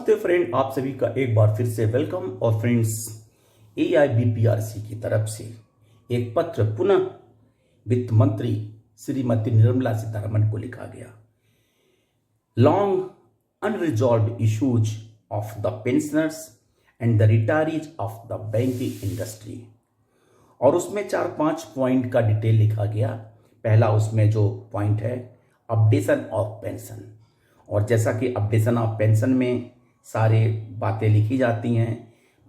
नमस्ते फ्रेंड, आप सभी का एक बार फिर से वेलकम। और फ्रेंड्स, AIBPRC की तरफ से एक पत्र पुनः वित्त मंत्री श्रीमती निर्मला सीतारमण को लिखा गया। Long unresolved issues of the pensioners and the retirees of the banking industry. और उसमें 4-5 पॉइंट का डिटेल लिखा गया। पहला उसमें जो पॉइंट है, अपडेशन ऑफ पेंशन। और जैसा कि अपडेशन ऑफ पेंशन में सारे बातें लिखी जाती हैं,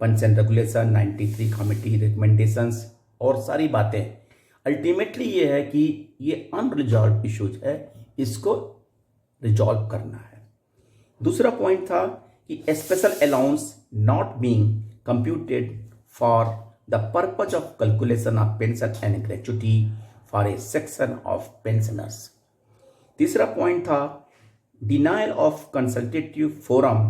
पेंशन रेगुलेशन 93 कमेटी रिकमेंडेशंस और सारी बातें, अल्टीमेटली ये है कि ये अनरिजॉल्व इश्यूज है, इसको रिजॉल्व करना है। दूसरा पॉइंट था कि special allowance not being computed for the purpose of calculation of pension and gratuity for A section of pensioners. तीसरा पॉइंट था denial of consultative forum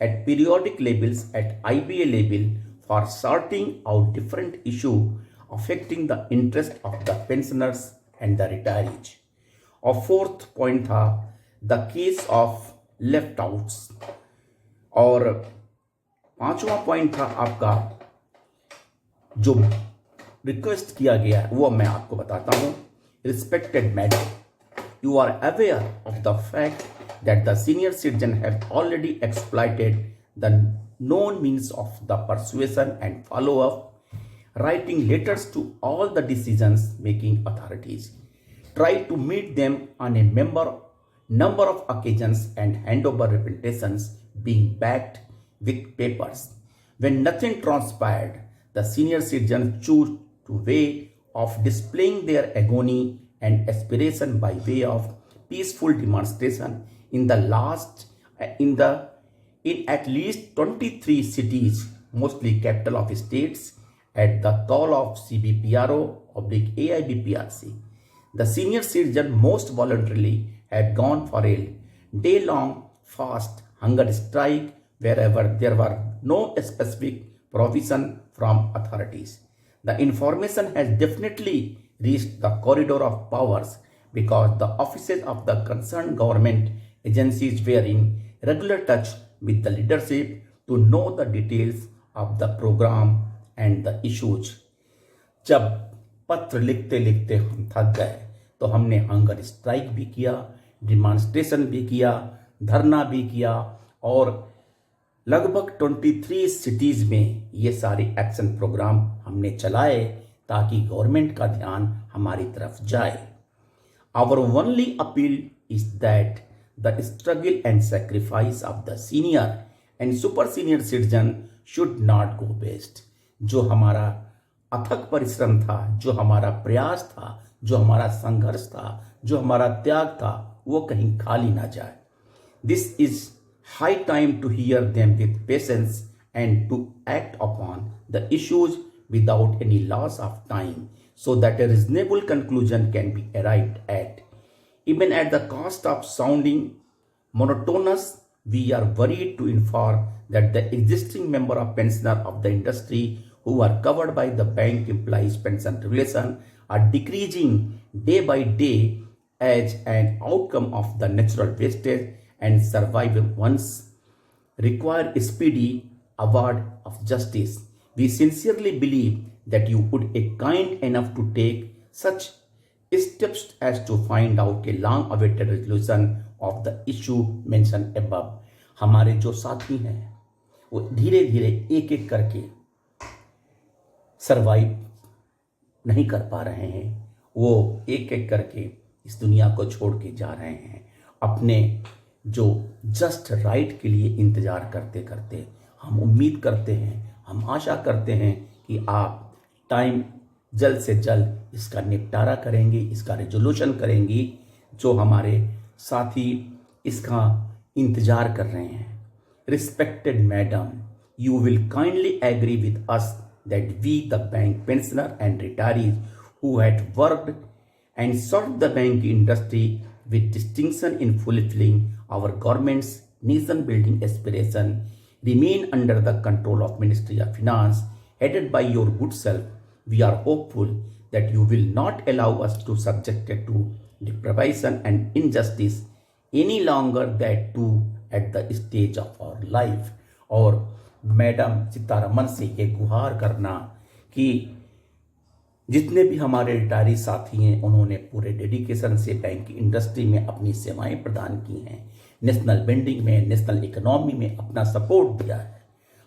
at periodic levels at IBA level for sorting out different issue affecting the interest of the pensioners and the retirees. और fourth point था the case of left outs। और पांचवा point था आपका जो request किया गया है वो मैं आपको बताता हूं। Respected madam, you are aware of the fact that the senior citizen have already exploited the known means of the persuasion and follow-up, writing letters to all the decision-making authorities, try to meet them on a number of occasions and hand over representations being backed with papers. When nothing transpired, the senior citizens chose to way of displaying their agony and aspiration by way of peaceful demonstration in at least 23 cities, mostly capital of states, at the call of CBPRO/AIBPRC. The senior citizen most voluntarily had gone for a day-long fast hunger strike wherever there were no specific provision from authorities. The information has definitely reached the corridor of powers because the offices of the concerned government agencies were in regular touch with the leadership to know the details of the program and the issues. जब पत्र लिखते लिखते हम थक गए तो हमने hunger strike भी किया, डिमॉन्स्ट्रेशन भी किया, धरना भी किया और लगभग 23 सिटीज में ये सारे एक्शन प्रोग्राम हमने चलाए ताकि गवर्नमेंट का ध्यान हमारी तरफ जाए। Our only appeal is that the struggle and sacrifice of the senior and super senior citizen should not go waste। जो हमारा अथक परिश्रम था, जो हमारा प्रयास था, जो हमारा संघर्ष था, जो हमारा त्याग था, वो कहीं खाली ना जाए। This is high time to hear them with patience and to act upon the issues without any loss of time so that a reasonable conclusion can be arrived at. Even at the cost of sounding monotonous, we are worried to inform that the existing member of pensioner of the industry who are covered by the bank employees pension regulation are decreasing day by day as an outcome of the natural wastage and survival once require speedy award of justice. We sincerely believe that you would be kind enough to take such steps as to find out a long awaited resolution of the issue mentioned above। हमारे जो साथी हैं वो धीरे धीरे एक एक करके सरवाइव नहीं कर पा रहे हैं, वो एक एक करके इस दुनिया को छोड़ के जा रहे हैं अपने जो जस्ट राइट के लिए इंतजार करते करते। हम उम्मीद करते हैं, हम आशा करते हैं कि आप टाइम जल्द से जल्द इसका निपटारा करेंगे, इसका रेजोल्यूशन करेंगी। जो हमारे साथी इसका इंतजार कर रहे हैं। Respected madam, you will kindly agree with us that we the bank pensioner and retirees who had worked and served the bank industry with distinction in fulfilling our government's nation building aspiration remain under the control of Ministry of Finance headed by your good self. We are hopeful that you will not allow us to subject it to deprivation and injustice any longer, that to at the stage of our life. और madam Sitharaman से ये गुहार करना कि जितने भी हमारे retiree साथी हैं उन्होंने पूरे डेडिकेशन से बैंक इंडस्ट्री में अपनी सेवाएं प्रदान की हैं, नेशनल बिल्डिंग में, नेशनल इकोनॉमी में अपना सपोर्ट दिया है।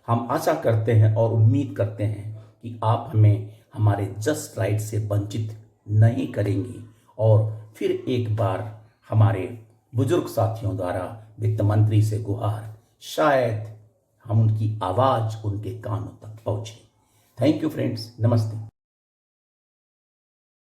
हम आशा करते हैं और उम्मीद करते हैं कि आप हमें हमारे जस्ट राइट से वंचित नहीं करेंगी और फिर एक बार हमारे बुजुर्ग साथियों द्वारा वित्त मंत्री से गुहार, शायद हम उनकी आवाज उनके कानों तक पहुंचे। थैंक यू फ्रेंड्स, नमस्ते।